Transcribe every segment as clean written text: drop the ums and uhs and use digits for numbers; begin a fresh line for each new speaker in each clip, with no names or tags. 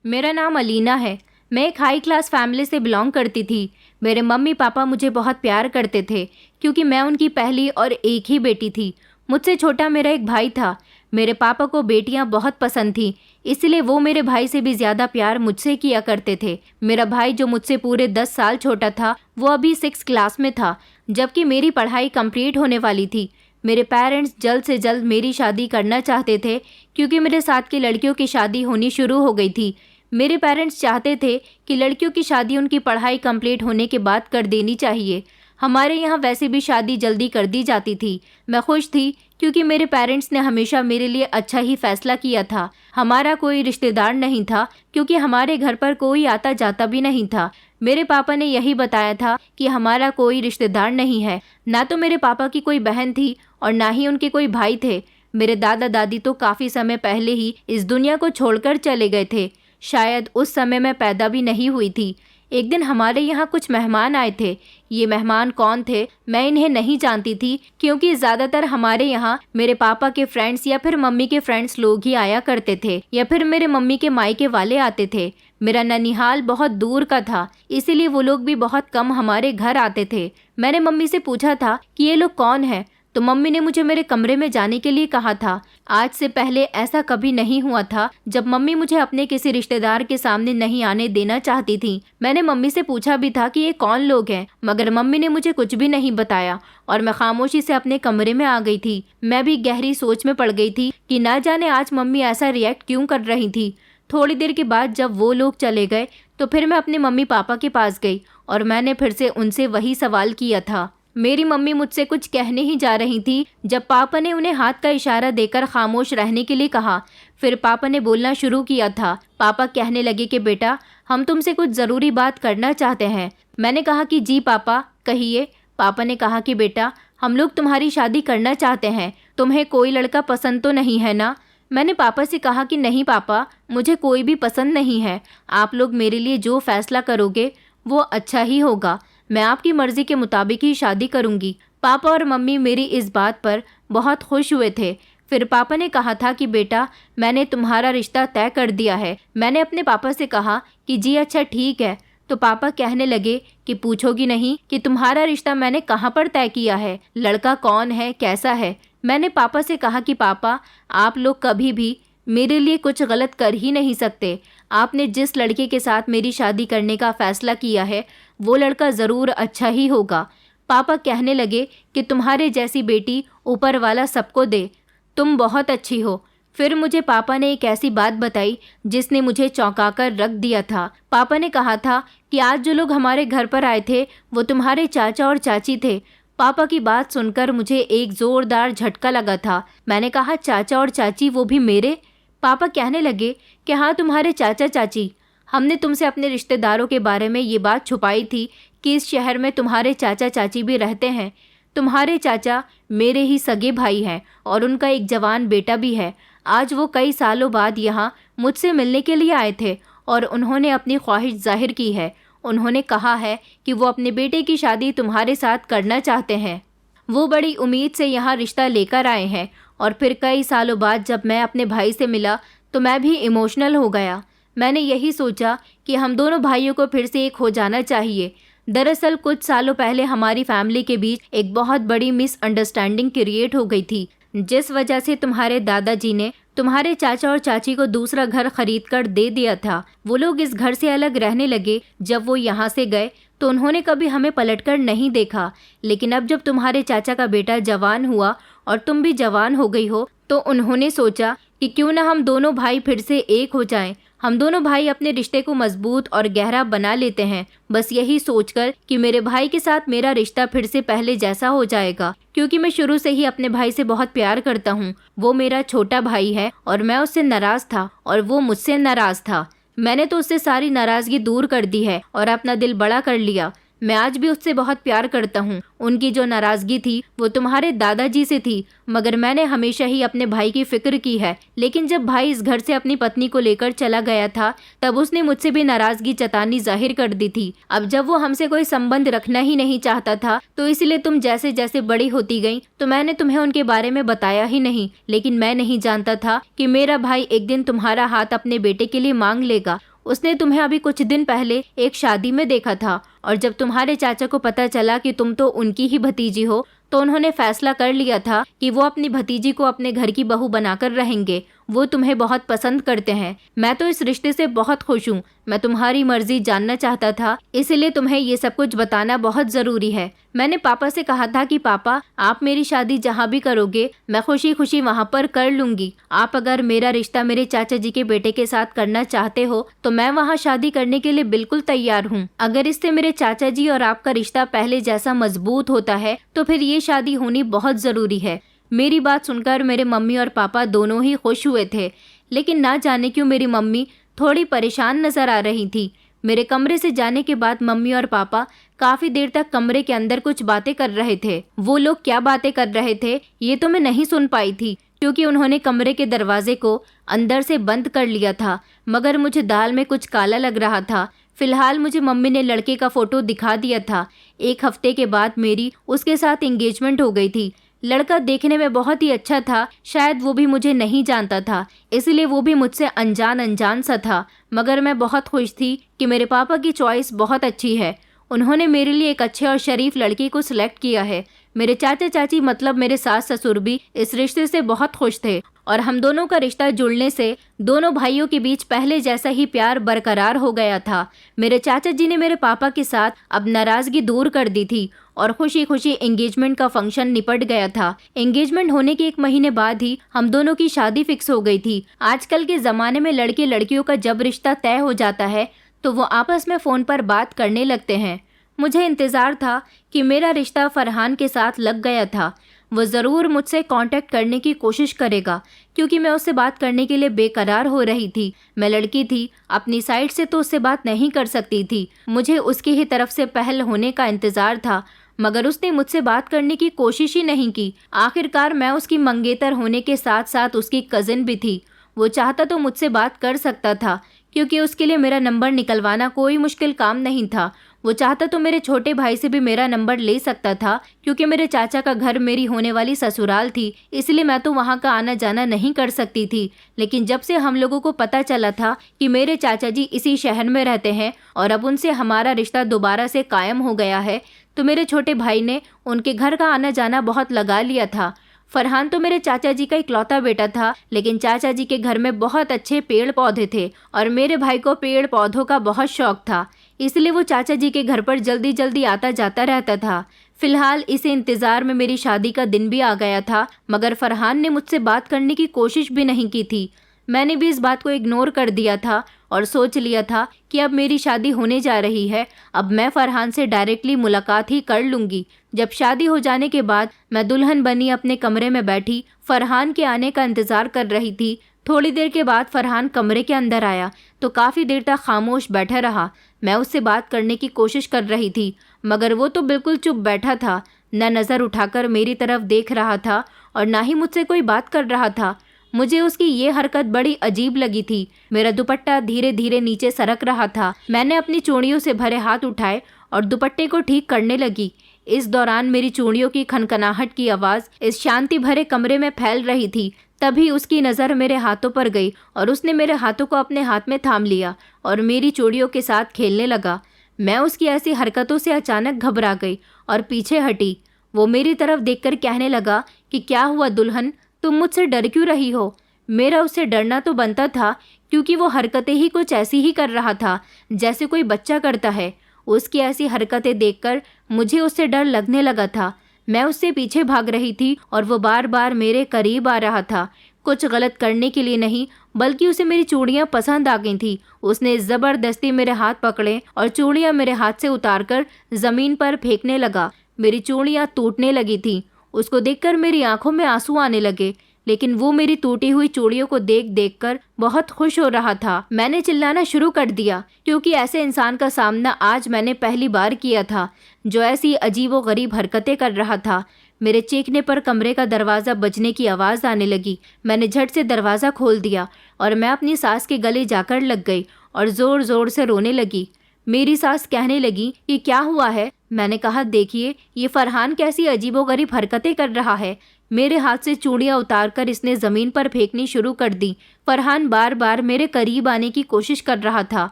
मेरा नाम अलीना है। मैं एक हाई क्लास फैमिली से बिलोंग करती थी। मेरे मम्मी पापा मुझे बहुत प्यार करते थे क्योंकि मैं उनकी पहली और एक ही बेटी थी। मुझसे छोटा मेरा एक भाई था। मेरे पापा को बेटियां बहुत पसंद थीं, इसलिए वो मेरे भाई से भी ज़्यादा प्यार मुझसे किया करते थे। मेरा भाई जो मुझसे पूरे 10 साल छोटा था, वो अभी 6 क्लास में था, जबकि मेरी पढ़ाई कंप्लीट होने वाली थी। मेरे पेरेंट्स जल्द से जल्द मेरी शादी करना चाहते थे क्योंकि मेरे साथ की लड़कियों की शादी होनी शुरू हो गई थी। मेरे पेरेंट्स चाहते थे कि लड़कियों की शादी उनकी पढ़ाई कंप्लीट होने के बाद कर देनी चाहिए। हमारे यहाँ वैसे भी शादी जल्दी कर दी जाती थी। मैं खुश थी क्योंकि मेरे पेरेंट्स ने हमेशा मेरे लिए अच्छा ही फैसला किया था। हमारा कोई रिश्तेदार नहीं था क्योंकि हमारे घर पर कोई आता जाता भी नहीं था। मेरे पापा ने यही बताया था कि हमारा कोई रिश्तेदार नहीं है। ना तो मेरे पापा की कोई बहन थी और ना ही उनके कोई भाई थे। मेरे दादा दादी तो काफ़ी समय पहले ही इस दुनिया को छोड़कर चले गए थे। शायद उस समय मैं पैदा भी नहीं हुई थी। एक दिन हमारे यहाँ कुछ मेहमान आए थे। ये मेहमान कौन थे मैं इन्हें नहीं जानती थी क्योंकि ज़्यादातर हमारे यहाँ मेरे पापा के फ्रेंड्स या फिर मम्मी के फ्रेंड्स लोग ही आया करते थे या फिर मेरे मम्मी के मायके वाले आते थे। मेरा ननिहाल बहुत दूर का था, इसीलिए वो लोग भी बहुत कम हमारे घर आते थे। मैंने मम्मी से पूछा था कि ये लोग कौन हैं, तो मम्मी ने मुझे मेरे कमरे में जाने के लिए कहा था। आज से पहले ऐसा कभी नहीं हुआ था जब मम्मी मुझे अपने किसी रिश्तेदार के सामने नहीं आने देना चाहती थी। मैंने मम्मी से पूछा भी था कि ये कौन लोग हैं, मगर मम्मी ने मुझे कुछ भी नहीं बताया और मैं खामोशी से अपने कमरे में आ गई थी। मैं भी गहरी सोच में पड़ गई थी कि ना जाने आज मम्मी ऐसा रिएक्ट क्यों कर रही थी। थोड़ी देर के बाद जब वो लोग चले गए तो फिर मैं अपने मम्मी पापा के पास गई और मैंने फिर से उनसे वही सवाल किया था। मेरी मम्मी मुझसे कुछ कहने ही जा रही थी जब पापा ने उन्हें हाथ का इशारा देकर खामोश रहने के लिए कहा। फिर पापा ने बोलना शुरू किया था। पापा कहने लगे कि बेटा, हम तुमसे कुछ ज़रूरी बात करना चाहते हैं। मैंने कहा कि जी पापा, कहिए। पापा ने कहा कि बेटा, हम लोग तुम्हारी शादी करना चाहते हैं। तुम्हें कोई लड़का पसंद तो नहीं है ना? मैंने पापा से कहा कि नहीं पापा, मुझे कोई भी पसंद नहीं है। आप लोग मेरे लिए जो फैसला करोगे वो अच्छा ही होगा। मैं आपकी मर्ज़ी के मुताबिक ही शादी करूंगी। पापा और मम्मी मेरी इस बात पर बहुत खुश हुए थे। फिर पापा ने कहा था कि बेटा, मैंने तुम्हारा रिश्ता तय कर दिया है। मैंने अपने पापा से कहा कि जी अच्छा ठीक है। तो पापा कहने लगे कि पूछोगी नहीं कि तुम्हारा रिश्ता मैंने कहाँ पर तय किया है, लड़का कौन है, कैसा है। मैंने पापा से कहा कि पापा, आप लोग कभी भी मेरे लिए कुछ गलत कर ही नहीं सकते। आपने जिस लड़के के साथ मेरी शादी करने का फ़ैसला किया है वो लड़का ज़रूर अच्छा ही होगा। पापा कहने लगे कि तुम्हारे जैसी बेटी ऊपर वाला सबको दे, तुम बहुत अच्छी हो। फिर मुझे पापा ने एक ऐसी बात बताई जिसने मुझे चौंकाकर रख दिया था। पापा ने कहा था कि आज जो लोग हमारे घर पर आए थे वो तुम्हारे चाचा और चाची थे। पापा की बात सुनकर मुझे एक ज़ोरदार झटका लगा था। मैंने कहा चाचा और चाची, वो भी मेरे? पापा कहने लगे कि हाँ, तुम्हारे चाचा चाची। हमने तुमसे अपने रिश्तेदारों के बारे में ये बात छुपाई थी कि इस शहर में तुम्हारे चाचा चाची भी रहते हैं। तुम्हारे चाचा मेरे ही सगे भाई हैं और उनका एक जवान बेटा भी है। आज वो कई सालों बाद यहाँ मुझसे मिलने के लिए आए थे और उन्होंने अपनी ख्वाहिश जाहिर की है। उन्होंने कहा है कि वो अपने बेटे की शादी तुम्हारे साथ करना चाहते हैं। वो बड़ी उम्मीद से यहाँ रिश्ता लेकर आए हैं और फिर कई सालों बाद जब मैं अपने भाई से मिला तो मैं भी इमोशनल हो गया। मैंने यही सोचा कि हम दोनों भाइयों को फिर से एक हो जाना चाहिए। दरअसल कुछ सालों पहले हमारी फैमिली के बीच एक बहुत बड़ी मिसअंडरस्टैंडिंग क्रिएट हो गई थी, जिस वजह से तुम्हारे दादाजी ने तुम्हारे चाचा और चाची को दूसरा घर खरीद कर दे दिया था। वो लोग इस घर से अलग रहने लगे। जब वो यहाँ से गए तो उन्होंने कभी हमें पलटकर नहीं देखा, लेकिन अब जब तुम्हारे चाचा का बेटा जवान हुआ और तुम भी जवान हो गई हो तो उन्होंने सोचा कि क्यों ना हम दोनों भाई फिर से एक हो जाएं। हम दोनों भाई अपने रिश्ते को मजबूत और गहरा बना लेते हैं, बस यही सोचकर कि मेरे भाई के साथ मेरा रिश्ता फिर से पहले जैसा हो जाएगा, क्योंकि मैं शुरू से ही अपने भाई से बहुत प्यार करता हूँ। वो मेरा छोटा भाई है और मैं उससे नाराज़ था और वो मुझसे नाराज़ था। मैंने तो उससे सारी नाराज़गी दूर कर दी है और अपना दिल बड़ा कर लिया। मैं आज भी उससे बहुत प्यार करता हूँ। उनकी जो नाराज़गी थी वो तुम्हारे दादाजी से थी, मगर मैंने हमेशा ही अपने भाई की फ़िक्र की है। लेकिन जब भाई इस घर से अपनी पत्नी को लेकर चला गया था तब उसने मुझसे भी नाराज़गी जतानी जाहिर कर दी थी। अब जब वो हमसे कोई संबंध रखना ही नहीं चाहता था तो इसलिए तुम जैसे जैसे बड़ी होती गई तो मैंने तुम्हें उनके बारे में बताया ही नहीं। लेकिन मैं नहीं जानता था कि मेरा भाई एक दिन तुम्हारा हाथ अपने बेटे के लिए मांग लेगा। उसने तुम्हें अभी कुछ दिन पहले एक शादी में देखा था और जब तुम्हारे चाचा को पता चला कि तुम तो उनकी ही भतीजी हो तो उन्होंने फैसला कर लिया था कि वो अपनी भतीजी को अपने घर की बहू बनाकर रहेंगे। वो तुम्हें बहुत पसंद करते हैं। मैं तो इस रिश्ते से बहुत खुश हूँ। मैं तुम्हारी मर्जी जानना चाहता था, इसलिए तुम्हें ये सब कुछ बताना बहुत ज़रूरी है। मैंने पापा से कहा था कि पापा, आप मेरी शादी जहाँ भी करोगे मैं खुशी खुशी वहाँ पर कर लूँगी। आप अगर मेरा रिश्ता मेरे चाचा जी के बेटे के साथ करना चाहते हो तो मैं वहाँ शादी करने के लिए बिल्कुल तैयार हूँ। अगर इससे मेरे चाचा जी और आपका रिश्ता पहले जैसा मजबूत होता है तो फिर ये शादी होनी बहुत ज़रूरी है। मेरी बात सुनकर मेरे मम्मी और पापा दोनों ही खुश हुए थे, लेकिन ना जाने क्यों मेरी मम्मी थोड़ी परेशान नज़र आ रही थी। मेरे कमरे से जाने के बाद मम्मी और पापा काफ़ी देर तक कमरे के अंदर कुछ बातें कर रहे थे। वो लोग क्या बातें कर रहे थे ये तो मैं नहीं सुन पाई थी क्योंकि उन्होंने कमरे के दरवाजे को अंदर से बंद कर लिया था, मगर मुझे दाल में कुछ काला लग रहा था। फिलहाल मुझे मम्मी ने लड़के का फ़ोटो दिखा दिया था। 1 हफ्ते के बाद मेरी उसके साथ एंगेजमेंट हो गई थी। लड़का देखने में बहुत ही अच्छा था, शायद वो भी मुझे नहीं जानता था, इसलिए वो भी मुझसे अनजान सा था, मगर मैं बहुत खुश थी कि मेरे पापा की चॉइस बहुत अच्छी है। उन्होंने मेरे लिए एक अच्छे और शरीफ लड़के को सिलेक्ट किया है। मेरे चाचा चाची मतलब मेरे सास ससुर भी इस रिश्ते से बहुत खुश थे और हम दोनों का रिश्ता जुड़ने से दोनों भाइयों के बीच पहले जैसा ही प्यार बरकरार हो गया था। मेरे चाचा जी ने मेरे पापा के साथ अब नाराज़गी दूर कर दी थी और खुशी खुशी एंगेजमेंट का फंक्शन निपट गया था। एंगेजमेंट होने के 1 महीने बाद ही हम दोनों की शादी फिक्स हो गई थी। आजकल के ज़माने में लड़के लड़कियों का जब रिश्ता तय हो जाता है तो वो आपस में फ़ोन पर बात करने लगते हैं। मुझे इंतज़ार था कि मेरा रिश्ता फरहान के साथ लग गया था। वो ज़रूर मुझसे कांटेक्ट करने की कोशिश करेगा क्योंकि मैं उससे बात करने के लिए बेकरार हो रही थी। मैं लड़की थी, अपनी साइड से तो उससे बात नहीं कर सकती थी। मुझे उसकी ही तरफ से पहल होने का इंतज़ार था, मगर उसने मुझसे बात करने की कोशिश ही नहीं की। आखिरकार मैं उसकी मंगेतर होने के साथ साथ उसकी कज़िन भी थी। वो चाहता तो मुझसे बात कर सकता था क्योंकि उसके लिए मेरा नंबर निकलवाना कोई मुश्किल काम नहीं था। वो चाहता तो मेरे छोटे भाई से भी मेरा नंबर ले सकता था क्योंकि मेरे चाचा का घर मेरी होने वाली ससुराल थी, इसलिए मैं तो वहाँ का आना जाना नहीं कर सकती थी। लेकिन जब से हम लोगों को पता चला था कि मेरे चाचा जी इसी शहर में रहते हैं और अब उनसे हमारा रिश्ता दोबारा से कायम हो गया है, तो मेरे छोटे भाई ने उनके घर का आना जाना बहुत लगा लिया था। फरहान तो मेरे चाचा जी का इकलौता बेटा था, लेकिन चाचा जी के घर में बहुत अच्छे पेड़ पौधे थे और मेरे भाई को पेड़ पौधों का बहुत शौक था, इसलिए वो चाचा जी के घर पर जल्दी जल्दी आता जाता रहता था। फिलहाल इसी इंतज़ार में मेरी शादी का दिन भी आ गया था, मगर फरहान ने मुझसे बात करने की कोशिश भी नहीं की थी। मैंने भी इस बात को इग्नोर कर दिया था और सोच लिया था कि अब मेरी शादी होने जा रही है, अब मैं फरहान से डायरेक्टली मुलाकात ही कर लूँगी। जब शादी हो जाने के बाद मैं दुल्हन बनी अपने कमरे में बैठी फरहान के आने का इंतज़ार कर रही थी। थोड़ी देर के बाद फरहान कमरे के अंदर आया तो काफ़ी देर तक खामोश बैठा रहा। मैं उससे बात करने की कोशिश कर रही थी, मगर वो तो बिल्कुल चुप बैठा था, न नज़र उठाकर मेरी तरफ देख रहा था और ना ही मुझसे कोई बात कर रहा था। मुझे उसकी ये हरकत बड़ी अजीब लगी थी। मेरा दुपट्टा धीरे धीरे नीचे सरक रहा था। मैंने अपनी चूड़ियों से भरे हाथ उठाए और दुपट्टे को ठीक करने लगी। इस दौरान मेरी चूड़ियों की खनखनाहट की आवाज़ इस शांति भरे कमरे में फैल रही थी। तभी उसकी नज़र मेरे हाथों पर गई और उसने मेरे हाथों को अपने हाथ में थाम लिया और मेरी चूड़ियों के साथ खेलने लगा। मैं उसकी ऐसी हरकतों से अचानक घबरा गई और पीछे हटी। वो मेरी तरफ देखकर कहने लगा कि क्या हुआ दुल्हन, तुम मुझसे डर क्यों रही हो? मेरा उससे डरना तो बनता था क्योंकि वो हरकतें ही कुछ ऐसी ही कर रहा था जैसे कोई बच्चा करता है। उसकी ऐसी हरकतें देखकर मुझे उससे डर लगने लगा था। मैं उससे पीछे भाग रही थी और वो बार बार मेरे करीब आ रहा था, कुछ गलत करने के लिए नहीं, बल्कि उसे मेरी चूड़ियाँ पसंद आ गई थी। उसने ज़बरदस्ती मेरे हाथ पकड़े और चूड़ियाँ मेरे हाथ से उतारकर ज़मीन पर फेंकने लगा। मेरी चूड़ियाँ टूटने लगी थीं। उसको देखकर मेरी आंखों में आंसू आने लगे, लेकिन वो मेरी टूटी हुई चूड़ियों को देख देख कर बहुत खुश हो रहा था। मैंने चिल्लाना शुरू कर दिया क्योंकि ऐसे इंसान का सामना आज मैंने पहली बार किया था जो ऐसी अजीबोगरीब हरकतें कर रहा था। मेरे चीखने पर कमरे का दरवाज़ा बजने की आवाज़ आने लगी। मैंने झट से दरवाज़ा खोल दिया और मैं अपनी सास के गले जाकर लग गई और ज़ोर ज़ोर से रोने लगी। मेरी सास कहने लगी कि क्या हुआ है? मैंने कहा, देखिए ये फरहान कैसी अजीबोगरीब हरकतें कर रहा है। मेरे हाथ से चूड़ियां उतारकर इसने ज़मीन पर फेंकनी शुरू कर दी। फरहान बार बार मेरे करीब आने की कोशिश कर रहा था।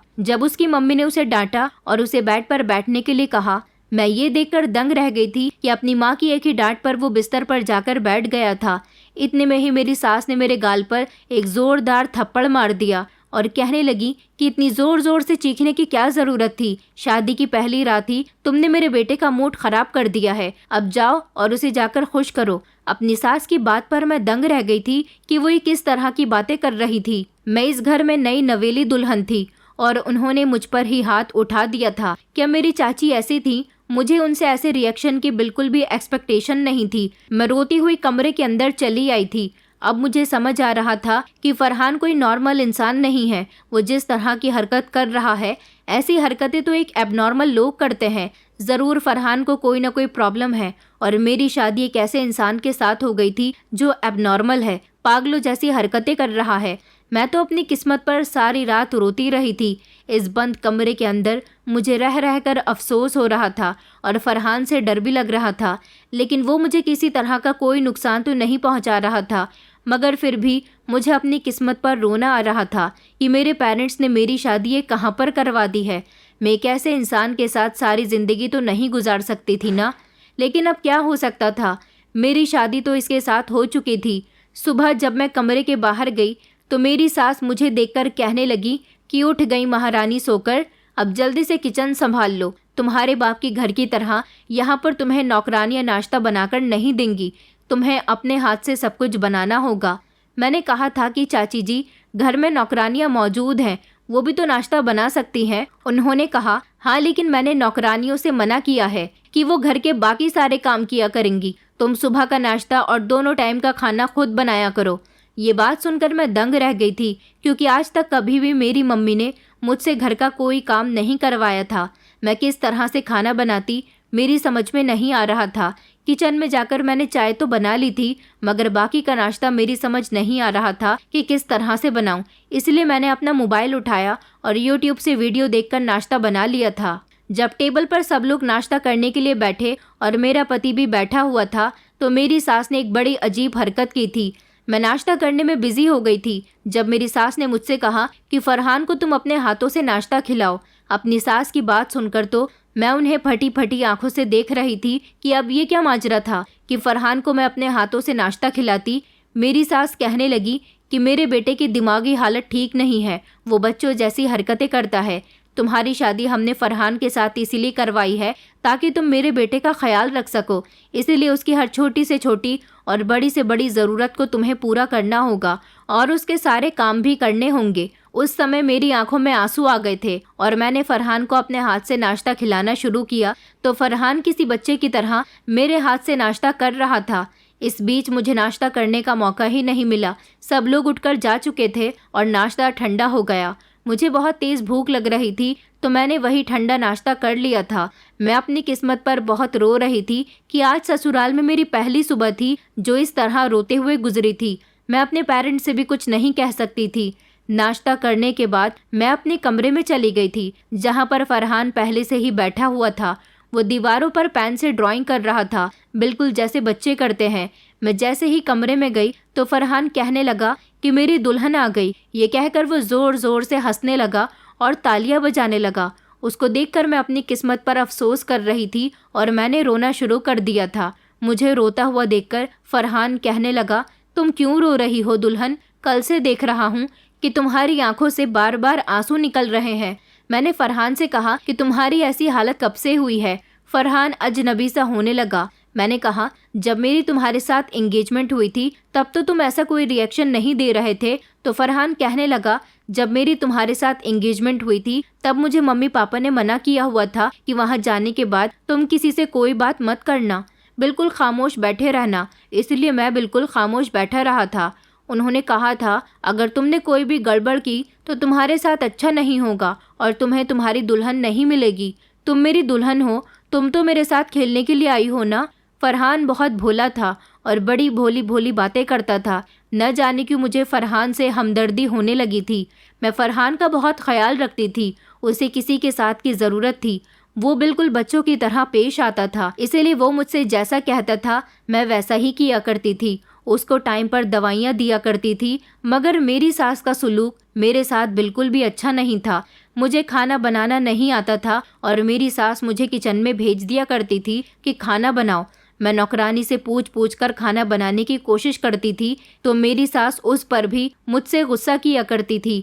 जब उसकी मम्मी ने उसे डांटा और उसे बेड पर बैठने के लिए कहा, मैं ये देखकर दंग रह गई थी कि अपनी माँ की एक ही डांट पर वो बिस्तर पर जाकर बैठ गया था। इतने में ही मेरी सास ने मेरे गाल पर एक जोरदार थप्पड़ मार दिया और कहने लगी कि इतनी जोर जोर से चीखने की क्या जरूरत थी। शादी की पहली रात ही तुमने मेरे बेटे का मूड खराब कर दिया है। अब जाओ और उसे जाकर खुश करो। अपनी सास की बात पर मैं दंग रह गई थी कि वो ये किस तरह की बातें कर रही थी। मैं इस घर में नई नवेली दुल्हन थी और उन्होंने मुझ पर ही हाथ उठा दिया था। क्या मेरी चाची ऐसी थी? मुझे उनसे ऐसे रिएक्शन की बिल्कुल भी एक्सपेक्टेशन नहीं थी। मैं रोती हुई कमरे के अंदर चली आई थी। अब मुझे समझ आ रहा था कि फरहान कोई नॉर्मल इंसान नहीं है। वो जिस तरह की हरकत कर रहा है, ऐसी हरकतें तो एक एबनॉर्मल लोग करते हैं। ज़रूर फरहान को कोई ना कोई प्रॉब्लम है और मेरी शादी एक ऐसे इंसान के साथ हो गई थी जो एबनॉर्मल है, पागलों जैसी हरकतें कर रहा है। मैं तो अपनी किस्मत पर सारी रात रोती रही थी। इस बंद कमरे के अंदर मुझे रह रहकर अफसोस हो रहा था और फरहान से डर भी लग रहा था, लेकिन वो मुझे किसी तरह का कोई नुकसान तो नहीं पहुंचा रहा था। मगर फिर भी मुझे अपनी किस्मत पर रोना आ रहा था कि मेरे पेरेंट्स ने मेरी शादी ये कहाँ पर करवा दी है। मैं एक ऐसे इंसान के साथ सारी ज़िंदगी तो नहीं गुजार सकती थी ना। लेकिन अब क्या हो सकता था, मेरी शादी तो इसके साथ हो चुकी थी। सुबह जब मैं कमरे के बाहर गई तो मेरी सास मुझे देखकर कहने लगी कि उठ गई महारानी सोकर, अब जल्दी से किचन संभाल लो। तुम्हारे बाप की घर की तरह यहाँ पर तुम्हें नौकरानियाँ नाश्ता बनाकर नहीं देंगी, तुम्हें अपने हाथ से सब कुछ बनाना होगा। मैंने कहा था कि चाची जी, घर में नौकरानियाँ मौजूद हैं, वो भी तो नाश्ता बना सकती हैं। उन्होंने कहा, हाँ लेकिन मैंने नौकरानियों से मना किया है कि वो घर के बाकी सारे काम किया करेंगी। तुम सुबह का नाश्ता और दोनों टाइम का खाना खुद बनाया करो। ये बात सुनकर मैं दंग रह गई थी, क्योंकि आज तक कभी भी मेरी मम्मी ने मुझसे घर का कोई काम नहीं करवाया था। मैं किस तरह से खाना बनाती मेरी समझ में नहीं आ रहा था। किचन में जाकर मैंने चाय तो बना ली थी, मगर बाकी का नाश्ता मेरी समझ नहीं आ रहा था कि किस तरह से बनाऊं। इसलिए मैंने अपना मोबाइल उठाया और यूट्यूब से वीडियो देखकर नाश्ता बना लिया था। जब टेबल पर सब लोग नाश्ता करने के लिए बैठे और मेरा पति भी बैठा हुआ था, तो मेरी सास ने एक बड़ी अजीब हरकत की थी। मैं नाश्ता करने में बिजी हो गई थी जब मेरी सास ने मुझसे कहा कि फरहान को तुम अपने हाथों से नाश्ता खिलाओ। अपनी सास की बात सुनकर तो मैं उन्हें फटी फटी आंखों से देख रही थी कि अब ये क्या माजरा था कि फरहान को मैं अपने हाथों से नाश्ता खिलाती। मेरी सास कहने लगी कि मेरे बेटे की दिमागी हालत ठीक नहीं है, वो बच्चों जैसी हरकतें करता है। तुम्हारी शादी हमने फरहान के साथ इसीलिए करवाई है ताकि तुम मेरे बेटे का ख्याल रख सको। इसीलिए उसकी हर छोटी से छोटी और बड़ी से बड़ी ज़रूरत को तुम्हें पूरा करना होगा और उसके सारे काम भी करने होंगे। उस समय मेरी आंखों में आंसू आ गए थे और मैंने फरहान को अपने हाथ से नाश्ता खिलाना शुरू किया तो फरहान किसी बच्चे की तरह मेरे हाथ से नाश्ता कर रहा था। इस बीच मुझे नाश्ता करने का मौका ही नहीं मिला। सब लोग उठकर जा चुके थे और नाश्ता ठंडा हो गया। मुझे बहुत तेज़ भूख लग रही थी तो मैंने वही ठंडा नाश्ता कर लिया था। मैं अपनी किस्मत पर बहुत रो रही थी कि आज ससुराल में मेरी पहली सुबह थी जो इस तरह रोते हुए गुजरी थी। मैं अपने पेरेंट्स से भी कुछ नहीं कह सकती थी। नाश्ता करने के बाद मैं अपने कमरे में चली गई थी जहाँ पर फरहान पहले से ही बैठा हुआ था। वो दीवारों पर पेन से ड्राइंग कर रहा था, बिल्कुल जैसे बच्चे करते हैं। मैं जैसे ही कमरे में गई तो फरहान कहने लगा कि मेरी दुल्हन आ गई। ये कहकर वो ज़ोर ज़ोर से हंसने लगा और तालियां बजाने लगा। उसको देखकर मैं अपनी किस्मत पर अफसोस कर रही थी और मैंने रोना शुरू कर दिया था। मुझे रोता हुआ देखकर फरहान कहने लगा, तुम क्यों रो रही हो दुल्हन? कल से देख रहा हूँ कि तुम्हारी आंखों से बार बार आंसू निकल रहे हैं। मैंने फरहान से कहा कि तुम्हारी ऐसी हालत कब से हुई है? फरहान अजनबी सा होने लगा। मैंने कहा, जब मेरी तुम्हारे साथ एंगेजमेंट हुई थी तब तो तुम ऐसा कोई रिएक्शन नहीं दे रहे थे। तो फरहान कहने लगा, जब मेरी तुम्हारे साथ एंगेजमेंट हुई थी तब मुझे मम्मी पापा ने मना किया हुआ था कि वहाँ जाने के बाद तुम किसी से कोई बात मत करना, बिल्कुल खामोश बैठे रहना। इसलिए मैं बिल्कुल खामोश बैठा रहा था। उन्होंने कहा था, अगर तुमने कोई भी गड़बड़ की तो तुम्हारे साथ अच्छा नहीं होगा और तुम्हें तुम्हारी दुल्हन नहीं मिलेगी। तुम मेरी दुल्हन हो, तुम तो मेरे साथ खेलने के लिए आई हो ना। फरहान बहुत भोला था और बड़ी भोली भोली बातें करता था। न जाने क्यों मुझे फरहान से हमदर्दी होने लगी थी। मैं फरहान का बहुत ख्याल रखती थी, उसे किसी के साथ की ज़रूरत थी। वो बिल्कुल बच्चों की तरह पेश आता था, इसीलिए वो मुझसे जैसा कहता था मैं वैसा ही किया करती थी। उसको टाइम पर दवाइयाँ दिया करती थी, मगर मेरी सास का सुलूक मेरे साथ बिल्कुल भी अच्छा नहीं था। मुझे खाना बनाना नहीं आता था और मेरी सास मुझे किचन में भेज दिया करती थी कि खाना बनाओ। मैं नौकरानी से पूछ पूछ कर खाना बनाने की कोशिश करती थी तो मेरी सास उस पर भी मुझसे गुस्सा किया करती थी।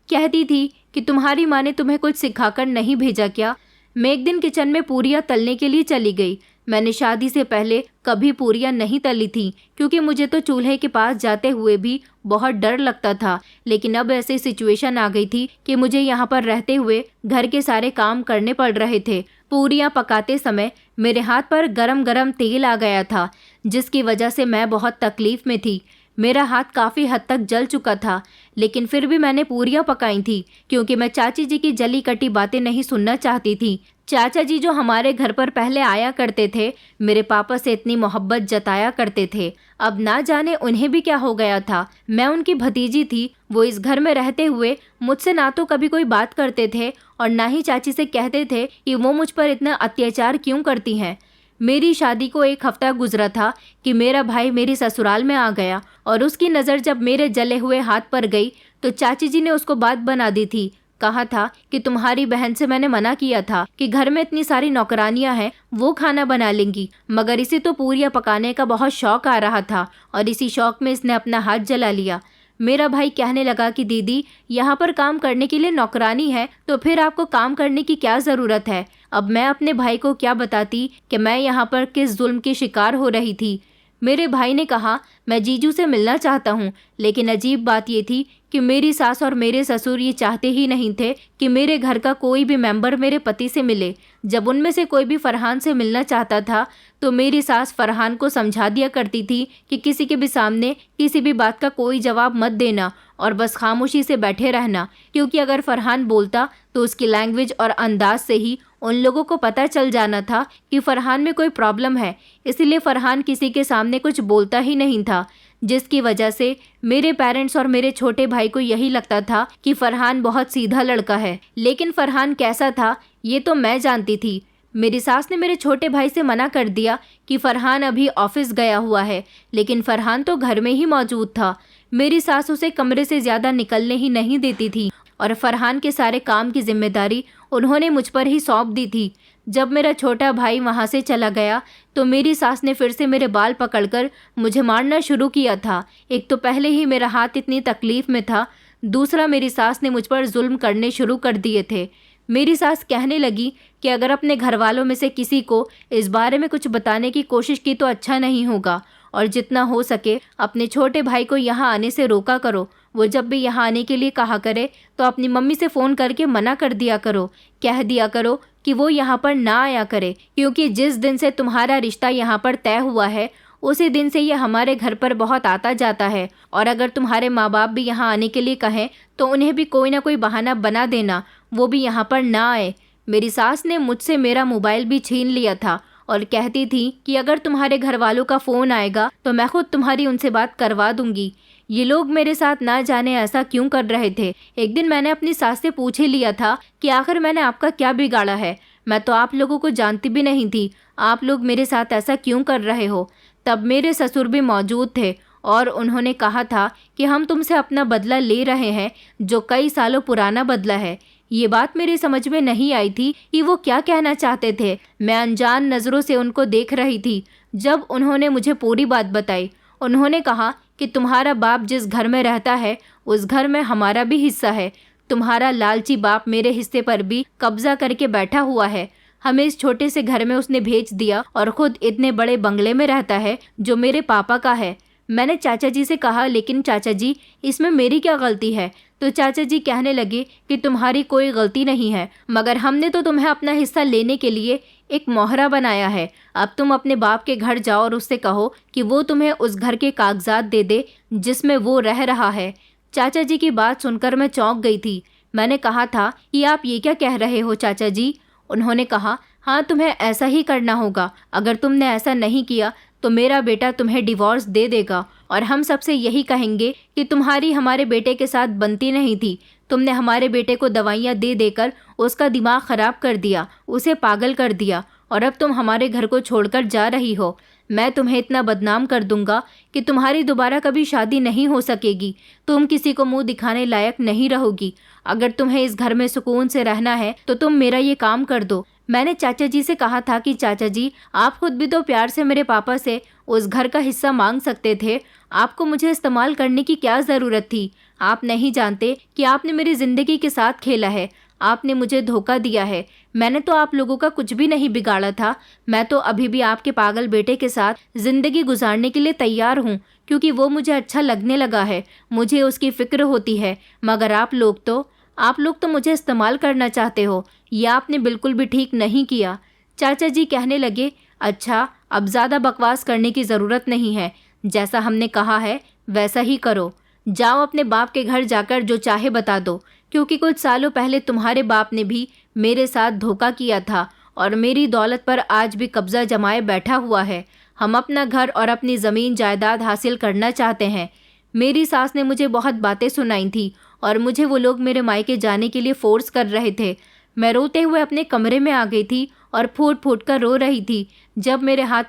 कहती थी कि तुम्हारी माँ ने तुम्हें कुछ सिखाकर नहीं भेजा क्या। मैं एक दिन किचन में पूरियाँ तलने के लिए चली गई। मैंने शादी से पहले कभी पूरियाँ नहीं तली थी, क्योंकि मुझे तो चूल्हे के पास जाते हुए भी बहुत डर लगता था। लेकिन अब ऐसी सिचुएशन आ गई थी कि मुझे यहाँ पर रहते हुए घर के सारे काम करने पड़ रहे थे। पूरियाँ पकाते समय मेरे हाथ पर गरम गरम तेल आ गया था, जिसकी वजह से मैं बहुत तकलीफ में थी। मेरा हाथ काफ़ी हद तक जल चुका था, लेकिन फिर भी मैंने पूरियाँ पकाई थी, क्योंकि मैं चाची जी की जली कटी बातें नहीं सुनना चाहती थी। चाचा जी जो हमारे घर पर पहले आया करते थे, मेरे पापा से इतनी मोहब्बत जताया करते थे। अब ना जाने उन्हें भी क्या हो गया था। मैं उनकी भतीजी थी। वो इस घर में रहते हुए मुझसे ना तो कभी कोई बात करते थे और ना ही चाची से कहते थे कि वो मुझ पर इतना अत्याचार क्यों करती हैं। मेरी शादी को एक हफ्ता गुजरा था कि मेरा भाई मेरी ससुराल में आ गया और उसकी नज़र जब मेरे जले हुए हाथ पर गई तो चाची जी ने उसको बात बना दी थी। कहा था कि तुम्हारी बहन से मैंने मना किया था कि घर में इतनी सारी नौकरानियां हैं, वो खाना बना लेंगी, मगर इसे तो पूरियाँ पकाने का बहुत शौक आ रहा था और इसी शौक में इसने अपना हाथ जला लिया। मेरा भाई कहने लगा कि दीदी, यहाँ पर काम करने के लिए नौकरानी है तो फिर आपको काम करने की क्या ज़रूरत है। अब मैं अपने भाई को क्या बताती कि मैं यहाँ पर किस जुल्म की शिकार हो रही थी। मेरे भाई ने कहा, मैं जीजू से मिलना चाहता हूँ, लेकिन अजीब बात ये थी कि मेरी सास और मेरे ससुर ये चाहते ही नहीं थे कि मेरे घर का कोई भी मेंबर मेरे पति से मिले। जब उनमें से कोई भी फरहान से मिलना चाहता था तो मेरी सास फरहान को समझा दिया करती थी कि किसी के भी सामने किसी भी बात का कोई जवाब मत देना और बस खामोशी से बैठे रहना, क्योंकि अगर फरहान बोलता तो उसकी लैंग्वेज और अंदाज से ही उन लोगों को पता चल जाना था कि फरहान में कोई प्रॉब्लम है। इसीलिए फरहान किसी के सामने कुछ बोलता ही नहीं था, जिसकी वजह से मेरे पेरेंट्स और मेरे छोटे भाई को यही लगता था कि फरहान बहुत सीधा लड़का है। लेकिन फरहान कैसा था ये तो मैं जानती थी। मेरी सास ने मेरे छोटे भाई से मना कर दिया कि फरहान अभी ऑफिस गया हुआ है, लेकिन फरहान तो घर में ही मौजूद था। मेरी सास उसे कमरे से ज़्यादा निकलने ही नहीं देती थी और फरहान के सारे काम की जिम्मेदारी उन्होंने मुझ पर ही सौंप दी थी। जब मेरा छोटा भाई वहाँ से चला गया तो मेरी सास ने फिर से मेरे बाल पकड़कर मुझे मारना शुरू किया था। एक तो पहले ही मेरा हाथ इतनी तकलीफ में था, दूसरा मेरी सास ने मुझ पर जुल्म करने शुरू कर दिए थे। मेरी सास कहने लगी कि अगर अपने घर वालों में से किसी को इस बारे में कुछ बताने की कोशिश की तो अच्छा नहीं होगा, और जितना हो सके अपने छोटे भाई को यहाँ आने से रोका करो। वो जब भी यहाँ आने के लिए कहा करे तो अपनी मम्मी से फ़ोन करके मना कर दिया करो। कह दिया करो कि वो यहाँ पर ना आया करे, क्योंकि जिस दिन से तुम्हारा रिश्ता यहाँ पर तय हुआ है उसी दिन से ये हमारे घर पर बहुत आता जाता है। और अगर तुम्हारे माँ बाप भी यहाँ आने के लिए कहें तो उन्हें भी कोई ना कोई बहाना बना देना, वो भी यहाँ पर ना आए। मेरी सास ने मुझसे मेरा मोबाइल भी छीन लिया था और कहती थी कि अगर तुम्हारे घर वालों का फ़ोन आएगा तो मैं खुद तुम्हारी उनसे बात करवा दूंगी। ये लोग मेरे साथ ना जाने ऐसा क्यों कर रहे थे। एक दिन मैंने अपनी सास से पूछ ही लिया था कि आखिर मैंने आपका क्या बिगाड़ा है। मैं तो आप लोगों को जानती भी नहीं थी, आप लोग मेरे साथ ऐसा क्यों कर रहे हो। तब मेरे ससुर भी मौजूद थे और उन्होंने कहा था कि हम तुमसे अपना बदला ले रहे हैं, जो कई सालों पुराना बदला है। ये बात मेरी समझ में नहीं आई थी कि वो क्या कहना चाहते थे। मैं अनजान नज़रों से उनको देख रही थी। जब उन्होंने मुझे पूरी बात बताई, उन्होंने कहा कि तुम्हारा बाप जिस घर में रहता है उस घर में हमारा भी हिस्सा है। तुम्हारा लालची बाप मेरे हिस्से पर भी कब्जा करके बैठा हुआ है। हमें इस छोटे से घर में उसने भेज दिया और खुद इतने बड़े बंगले में रहता है जो मेरे पापा का है। मैंने चाचा जी से कहा, लेकिन चाचा जी इसमें मेरी क्या गलती है। तो चाचा जी कहने लगे कि तुम्हारी कोई गलती नहीं है, मगर हमने तो तुम्हें अपना हिस्सा लेने के लिए एक मोहरा बनाया है। अब तुम अपने बाप के घर जाओ और उससे कहो कि वो तुम्हें उस घर के कागजात दे दे जिसमें वो रह रहा है। चाचा जी की बात सुनकर मैं चौंक गई थी। मैंने कहा था कि आप ये क्या कह रहे हो चाचा जी। उन्होंने कहा, हाँ तुम्हें ऐसा ही करना होगा। अगर तुमने ऐसा नहीं किया तो मेरा बेटा तुम्हें डिवोर्स दे देगा और हम सबसे यही कहेंगे कि तुम्हारी हमारे बेटे के साथ बनती नहीं थी। तुमने हमारे बेटे को दवाइयाँ दे देकर उसका दिमाग खराब कर दिया, उसे पागल कर दिया, और अब तुम हमारे घर को छोड़कर जा रही हो। मैं तुम्हें इतना बदनाम कर दूंगा कि तुम्हारी दोबारा कभी शादी नहीं हो सकेगी। तुम किसी को मुंह दिखाने लायक नहीं रहोगी। अगर तुम्हें इस घर में सुकून से रहना है तो तुम मेरा ये काम कर दो। मैंने चाचा जी से कहा था कि चाचा जी, आप खुद भी तो प्यार से मेरे पापा से उस घर का हिस्सा मांग सकते थे। आपको मुझे इस्तेमाल करने की क्या ज़रूरत थी? आप नहीं जानते कि आपने मेरी ज़िंदगी के साथ खेला है। आपने मुझे धोखा दिया है। मैंने तो आप लोगों का कुछ भी नहीं बिगाड़ा था। मैं तो अभी भी आपके पागल बेटे के साथ ज़िंदगी गुजारने के लिए तैयार हूँ, क्योंकि वो मुझे अच्छा लगने लगा है। मुझे उसकी फ़िक्र होती है। मगर आप लोग तो मुझे इस्तेमाल करना चाहते हो। ये आपने बिल्कुल भी ठीक नहीं किया। चाचा जी कहने लगे, अच्छा, अब ज़्यादा बकवास करने की ज़रूरत नहीं है। जैसा हमने कहा है वैसा ही करो। जाओ अपने बाप के घर जाकर जो चाहे बता दो, क्योंकि कुछ सालों पहले तुम्हारे बाप ने भी मेरे साथ धोखा किया था और मेरी दौलत पर आज भी कब्जा जमाए बैठा हुआ है। हम अपना घर और अपनी ज़मीन जायदाद हासिल करना चाहते हैं। मेरी सास ने मुझे बहुत बातें सुनाई थी और मुझे वो लोग मेरे मायके जाने के लिए फोर्स कर रहे थे। मैं रोते हुए अपने कमरे में आ गई थी और फूट फूट कर रो रही थी। जब मेरे हाथ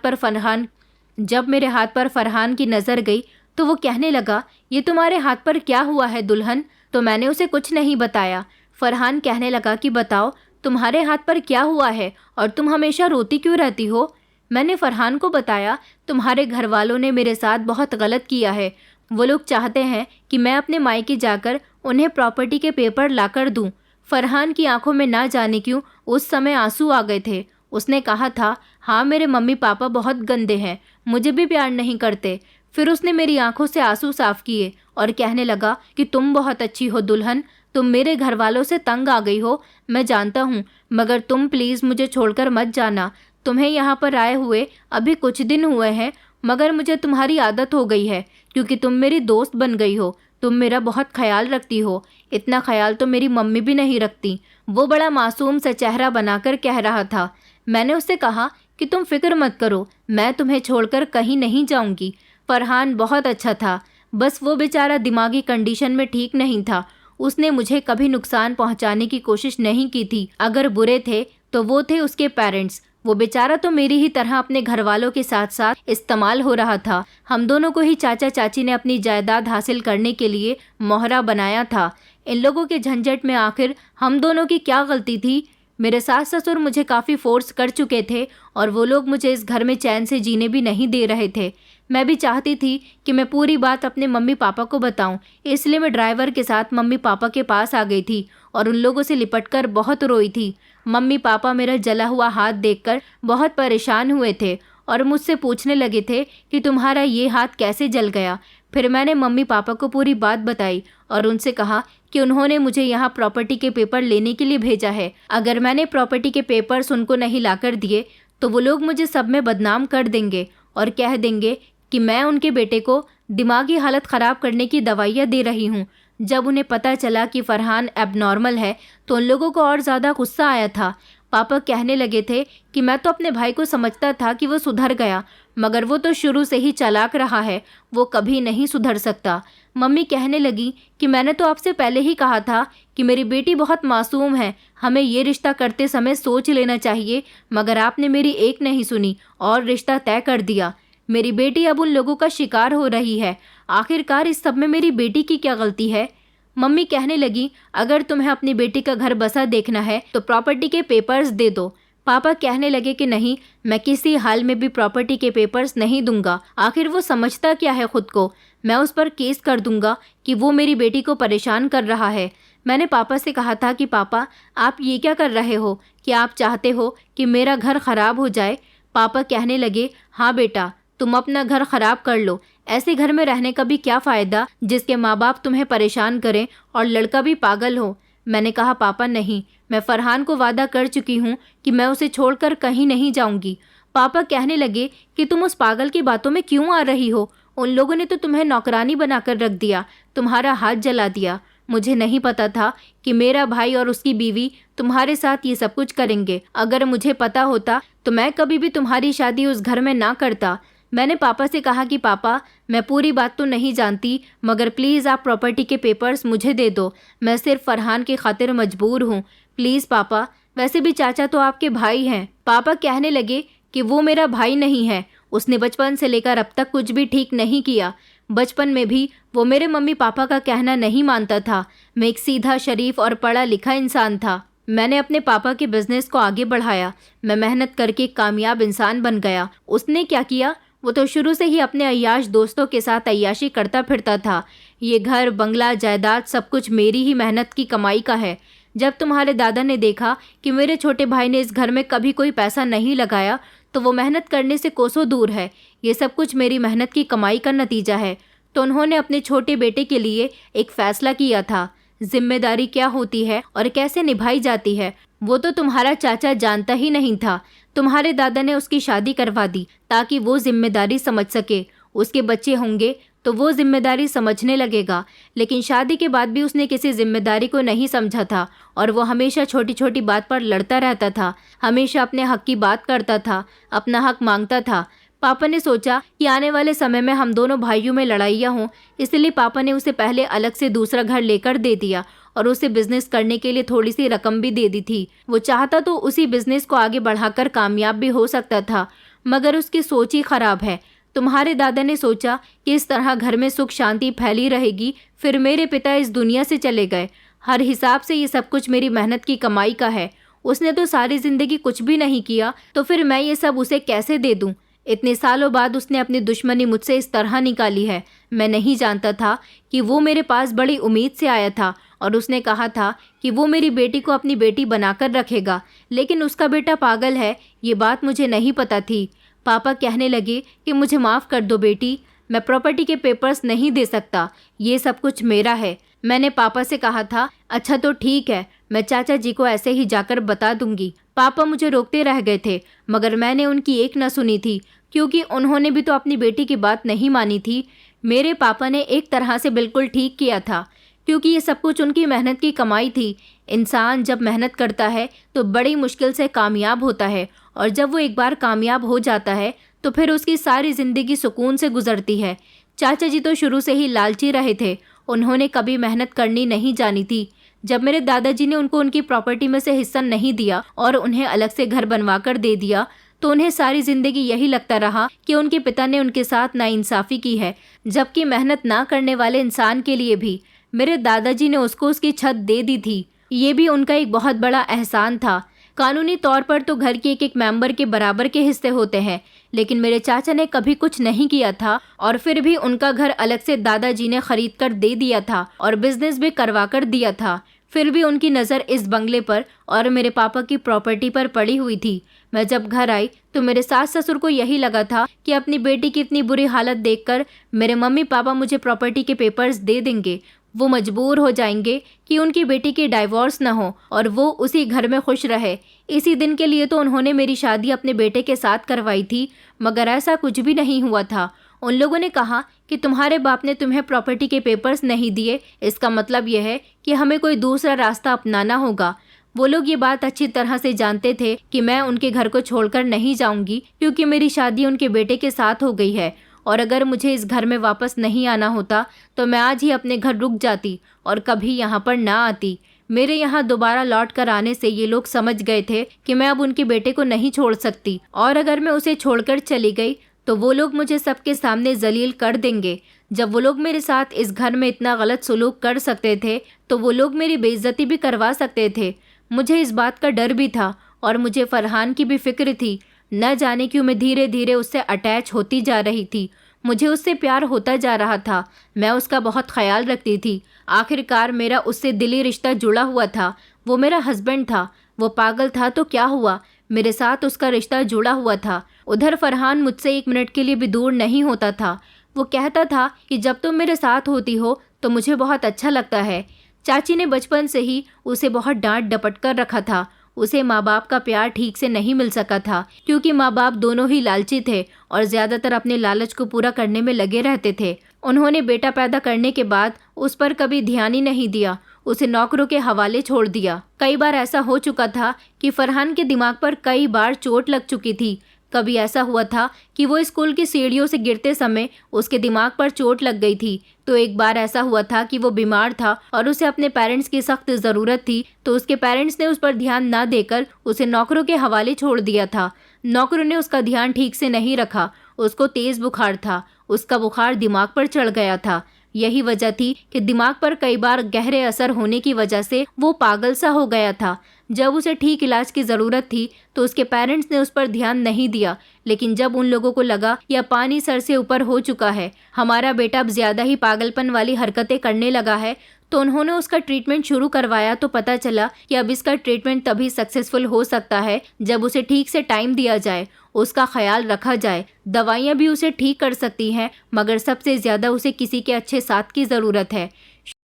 पर फरहान की नज़र गई तो वो कहने लगा, ये तुम्हारे हाथ पर क्या हुआ है दुल्हन? तो मैंने उसे कुछ नहीं बताया। फरहान कहने लगा कि बताओ, तुम्हारे हाथ पर क्या हुआ है और तुम हमेशा रोती क्यों रहती हो? मैंने फरहान को बताया, तुम्हारे घर वालों ने मेरे साथ बहुत गलत किया है। वो लोग चाहते हैं कि मैं अपने मायके जाकर उन्हें प्रॉपर्टी के पेपर लाकर दूं। फरहान की आंखों में ना जाने क्यों उस समय आंसू आ गए थे। उसने कहा था, हाँ, मेरे मम्मी पापा बहुत गंदे हैं, मुझे भी प्यार नहीं करते। फिर उसने मेरी आंखों से आंसू साफ किए और कहने लगा कि तुम बहुत अच्छी हो दुल्हन, तुम मेरे घर वालों से तंग आ गई हो, मैं जानता हूँ, मगर तुम प्लीज़ मुझे छोड़कर मत जाना। तुम्हें यहाँ पर आए हुए अभी कुछ दिन हुए हैं, मगर मुझे तुम्हारी आदत हो गई है, क्योंकि तुम मेरी दोस्त बन गई हो। तुम मेरा बहुत ख्याल रखती हो। इतना ख्याल तो मेरी मम्मी भी नहीं रखती। वो बड़ा मासूम सा चेहरा बनाकर कह रहा था। मैंने उससे कहा कि तुम फिक्र मत करो, मैं तुम्हें छोड़कर कहीं नहीं जाऊंगी। फरहान बहुत अच्छा था, बस वो बेचारा दिमागी कंडीशन में ठीक नहीं था। उसने मुझे कभी नुकसान पहुंचाने की कोशिश नहीं की थी। अगर बुरे थे तो वो थे उसके पेरेंट्स। वो बेचारा तो मेरी ही तरह अपने घर वालों के साथ साथ इस्तेमाल हो रहा था। हम दोनों को ही चाचा चाची ने अपनी जायदाद हासिल करने के लिए मोहरा बनाया था। इन लोगों के झंझट में आखिर हम दोनों की क्या गलती थी? मेरे सास ससुर मुझे काफ़ी फोर्स कर चुके थे और वो लोग मुझे इस घर में चैन से जीने भी नहीं दे रहे थे। मैं भी चाहती थी कि मैं पूरी बात अपने मम्मी पापा को बताऊं, इसलिए मैं ड्राइवर के साथ मम्मी पापा के पास आ गई थी और उन लोगों से लिपटकर बहुत रोई थी। मम्मी पापा मेरा जला हुआ हाथ देखकर बहुत परेशान हुए थे और मुझसे पूछने लगे थे कि तुम्हारा ये हाथ कैसे जल गया। फिर मैंने मम्मी पापा को पूरी बात बताई और उनसे कहा कि उन्होंने मुझे यहाँ प्रॉपर्टी के पेपर लेने के लिए भेजा है। अगर मैंने प्रॉपर्टी के पेपर्स उनको नहीं लाकर दिए तो वो लोग मुझे सब में बदनाम कर देंगे और कह देंगे कि मैं उनके बेटे को दिमागी हालत ख़राब करने की दवाइयाँ दे रही हूँ। जब उन्हें पता चला कि फरहान एबनॉर्मल है तो उन लोगों को और ज़्यादा गुस्सा आया था। पापा कहने लगे थे कि मैं तो अपने भाई को समझता था कि वो सुधर गया, मगर वो तो शुरू से ही चालाक रहा है, वो कभी नहीं सुधर सकता। मम्मी कहने लगी कि मैंने तो आपसे पहले ही कहा था कि मेरी बेटी बहुत मासूम है, हमें ये रिश्ता करते समय सोच लेना चाहिए, मगर आपने मेरी एक नहीं सुनी और रिश्ता तय कर दिया। मेरी बेटी अब उन लोगों का शिकार हो रही है। आखिरकार इस सब में मेरी बेटी की क्या गलती है? मम्मी कहने लगी, अगर तुम्हें अपनी बेटी का घर बसा देखना है तो प्रॉपर्टी के पेपर्स दे दो। पापा कहने लगे कि नहीं, मैं किसी हाल में भी प्रॉपर्टी के पेपर्स नहीं दूंगा। आखिर वो समझता क्या है खुद को? मैं उस पर केस कर दूंगा कि वो मेरी बेटी को परेशान कर रहा है। मैंने पापा से कहा था कि पापा, आप ये क्या कर रहे हो? क्या आप चाहते हो कि मेरा घर ख़राब हो जाए? पापा कहने लगे, हाँ बेटा, तुम अपना घर ख़राब कर लो। ऐसे घर में रहने का भी क्या फ़ायदा जिसके माँ बाप तुम्हें परेशान करें और लड़का भी पागल हो। मैंने कहा, पापा नहीं, मैं फरहान को वादा कर चुकी हूँ कि मैं उसे छोड़कर कहीं नहीं जाऊँगी। पापा कहने लगे कि तुम उस पागल की बातों में क्यों आ रही हो? उन लोगों ने तो तुम्हें नौकरानी बनाकर रख दिया, तुम्हारा हाथ जला दिया। मुझे नहीं पता था कि मेरा भाई और उसकी बीवी तुम्हारे साथ ये सब कुछ करेंगे। अगर मुझे पता होता तो मैं कभी भी तुम्हारी शादी उस घर में ना करता। मैंने पापा से कहा कि पापा, मैं पूरी बात तो नहीं जानती, मगर प्लीज़ आप प्रॉपर्टी के पेपर्स मुझे दे दो। मैं सिर्फ फरहान की खातिर मजबूर हूँ। प्लीज़ पापा, वैसे भी चाचा तो आपके भाई हैं। पापा कहने लगे कि वो मेरा भाई नहीं है। उसने बचपन से लेकर अब तक कुछ भी ठीक नहीं किया। बचपन में भी वो मेरे मम्मी पापा का कहना नहीं मानता था। मैं एक सीधा, शरीफ और पढ़ा लिखा इंसान था। मैंने अपने पापा के बिजनेस को आगे बढ़ाया। मैं मेहनत करके एक कामयाब इंसान बन गया। उसने क्या किया? वो तो शुरू से ही अपने अय्याश दोस्तों के साथ अय्याशी करता फिरता था। ये घर, बंगला, जायदाद सब कुछ मेरी ही मेहनत की कमाई का है। जब तुम्हारे दादा ने देखा कि मेरे छोटे भाई ने इस घर में कभी कोई पैसा नहीं लगाया, तो वो मेहनत करने से कोसों दूर है। ये सब कुछ मेरी मेहनत की कमाई का नतीजा है। तो उन्होंने अपने छोटे बेटे के लिए एक फैसला किया था। जिम्मेदारी क्या होती है और कैसे निभाई जाती है, वो तो तुम्हारा चाचा जानता ही नहीं था। तुम्हारे दादा ने उसकी शादी करवा दी ताकि वो जिम्मेदारी समझ सके। उसके बच्चे होंगे तो वो जिम्मेदारी समझने लगेगा। लेकिन शादी के बाद भी उसने किसी जिम्मेदारी को नहीं समझा था और वो हमेशा छोटी छोटी बात पर लड़ता रहता था। हमेशा अपने हक की बात करता था, अपना हक मांगता था। पापा ने सोचा कि आने वाले समय में हम दोनों भाइयों में लड़ाइयाँ हों, इसलिए पापा ने उसे पहले अलग से दूसरा घर लेकर दे दिया और उसे बिजनेस करने के लिए थोड़ी सी रकम भी दे दी थी। वो चाहता तो उसी बिजनेस को आगे बढ़ाकर कामयाब भी हो सकता था, मगर उसकी सोच ही खराब है। तुम्हारे दादा ने सोचा कि इस तरह घर में सुख शांति फैली रहेगी। फिर मेरे पिता इस दुनिया से चले गए। हर हिसाब से ये सब कुछ मेरी मेहनत की कमाई का है। उसने तो सारी जिंदगी कुछ भी नहीं किया, तो फिर मैं ये सब उसे कैसे दे दूं? इतने सालों बाद उसने अपनी दुश्मनी मुझसे इस तरह निकाली है। मैं नहीं जानता था कि वो मेरे पास बड़ी उम्मीद से आया था और उसने कहा था कि वो मेरी बेटी को अपनी बेटी बनाकर रखेगा, लेकिन उसका बेटा पागल है। ये बात मुझे नहीं पता थी। पापा कहने लगे कि मुझे माफ़ कर दो बेटी, मैं प्रॉपर्टी के पेपर्स नहीं दे सकता, ये सब कुछ मेरा है। मैंने पापा से कहा था, अच्छा तो ठीक है, मैं चाचा जी को ऐसे ही जाकर बता दूंगी। पापा मुझे रोकते रह गए थे, मगर मैंने उनकी एक न सुनी थी, क्योंकि उन्होंने भी तो अपनी बेटी की बात नहीं मानी थी। मेरे पापा ने एक तरह से बिल्कुल ठीक किया था, क्योंकि ये सब कुछ उनकी मेहनत की कमाई थी। इंसान जब मेहनत करता है तो बड़ी मुश्किल से कामयाब होता है, और जब वो एक बार कामयाब हो जाता है तो फिर उसकी सारी ज़िंदगी सुकून से गुजरती है। चाचा जी तो शुरू से ही लालची रहे थे। उन्होंने कभी मेहनत करनी नहीं जानी थी। जब मेरे दादाजी ने उनको उनकी प्रॉपर्टी में से हिस्सा नहीं दिया और उन्हें अलग से घर बनवा कर दे दिया, तो उन्हें सारी ज़िंदगी यही लगता रहा कि उनके पिता ने उनके साथ नाइंसाफ़ी की है, जबकि मेहनत ना करने वाले इंसान के लिए भी मेरे दादाजी ने उसको उसकी छत दे दी थी। ये भी उनका एक बहुत बड़ा एहसान था। कानूनी तौर पर तो घर के एक एक मेंबर के बराबर के हिस्से होते हैं, लेकिन मेरे चाचा ने कभी कुछ नहीं किया था और फिर भी उनका घर अलग से दादाजी ने खरीद कर दे दिया था और बिजनेस भी करवा कर दिया था। फिर भी उनकी नज़र इस बंगले पर और मेरे पापा की प्रॉपर्टी पर पड़ी हुई थी। मैं जब घर आई तो मेरे सास ससुर को यही लगा था कि अपनी बेटी की इतनी बुरी हालत देखकर मेरे मम्मी पापा मुझे प्रॉपर्टी के पेपर्स दे देंगे। वो मजबूर हो जाएंगे कि उनकी बेटी की डाइवोर्स न हो और वो उसी घर में खुश रहे। इसी दिन के लिए तो उन्होंने मेरी शादी अपने बेटे के साथ करवाई थी, मगर ऐसा कुछ भी नहीं हुआ था। उन लोगों ने कहा कि तुम्हारे बाप ने तुम्हें प्रॉपर्टी के पेपर्स नहीं दिए, इसका मतलब यह है कि हमें कोई दूसरा रास्ता अपनाना होगा। वो लोग ये बात अच्छी तरह से जानते थे कि मैं उनके घर को छोड़कर नहीं जाऊंगी, क्योंकि मेरी शादी उनके बेटे के साथ हो गई है, और अगर मुझे इस घर में वापस नहीं आना होता तो मैं आज ही अपने घर रुक जाती और कभी यहाँ पर ना आती। मेरे यहाँ दोबारा लौट कर आने से ये लोग समझ गए थे कि मैं अब उनके बेटे को नहीं छोड़ सकती, और अगर मैं उसे छोड़कर चली गई तो वो लोग मुझे सबके सामने जलील कर देंगे। जब वो लोग मेरे साथ इस घर में इतना गलत सलूक कर सकते थे तो वो लोग मेरी बेइज्जती भी करवा सकते थे। मुझे इस बात का डर भी था और मुझे फरहान की भी फिक्र थी। न जाने क्यों मैं धीरे धीरे उससे अटैच होती जा रही थी। मुझे उससे प्यार होता जा रहा था। मैं उसका बहुत ख्याल रखती थी। आखिरकार मेरा उससे दिली रिश्ता जुड़ा हुआ था। वो मेरा हस्बैंड था। वो पागल था तो क्या हुआ, मेरे साथ उसका रिश्ता जुड़ा हुआ था। उधर फरहान मुझसे एक मिनट के लिए भी दूर नहीं होता था। वो कहता था कि जब तुम मेरे साथ होती हो तो मुझे बहुत अच्छा लगता है। चाची ने बचपन से ही उसे बहुत डांट डपट कर रखा था। उसे माँ बाप का प्यार ठीक से नहीं मिल सका था, क्योंकि माँ बाप दोनों ही लालची थे और ज़्यादातर अपने लालच को पूरा करने में लगे रहते थे। उन्होंने बेटा पैदा करने के बाद उस पर कभी ध्यान ही नहीं दिया, उसे नौकरों के हवाले छोड़ दिया। कई बार ऐसा हो चुका था कि फरहान के दिमाग पर कई बार चोट लग चुकी थी। कभी ऐसा हुआ था कि वो स्कूल की सीढ़ियों से गिरते समय उसके दिमाग पर चोट लग गई थी। तो एक बार ऐसा हुआ था कि वो बीमार था और उसे अपने पेरेंट्स की सख्त ज़रूरत थी, तो उसके पेरेंट्स ने उस पर ध्यान न देकर उसे नौकरों के हवाले छोड़ दिया था। नौकरों ने उसका ध्यान ठीक से नहीं रखा। उसको तेज़ बुखार था। उसका बुखार दिमाग पर चढ़ गया था। यही वजह थी कि दिमाग पर कई बार गहरे असर होने की वजह से वो पागल सा हो गया था। जब उसे ठीक इलाज की ज़रूरत थी तो उसके पेरेंट्स ने उस पर ध्यान नहीं दिया, लेकिन जब उन लोगों को लगा यह पानी सर से ऊपर हो चुका है, हमारा बेटा अब ज़्यादा ही पागलपन वाली हरकतें करने लगा है, तो उन्होंने उसका ट्रीटमेंट शुरू करवाया। तो पता चला कि अब इसका ट्रीटमेंट तभी सक्सेसफुल हो सकता है जब उसे ठीक से टाइम दिया जाए, उसका ख्याल रखा जाए। दवाइयाँ भी उसे ठीक कर सकती हैं, मगर सबसे ज़्यादा उसे किसी के अच्छे साथ की ज़रूरत है।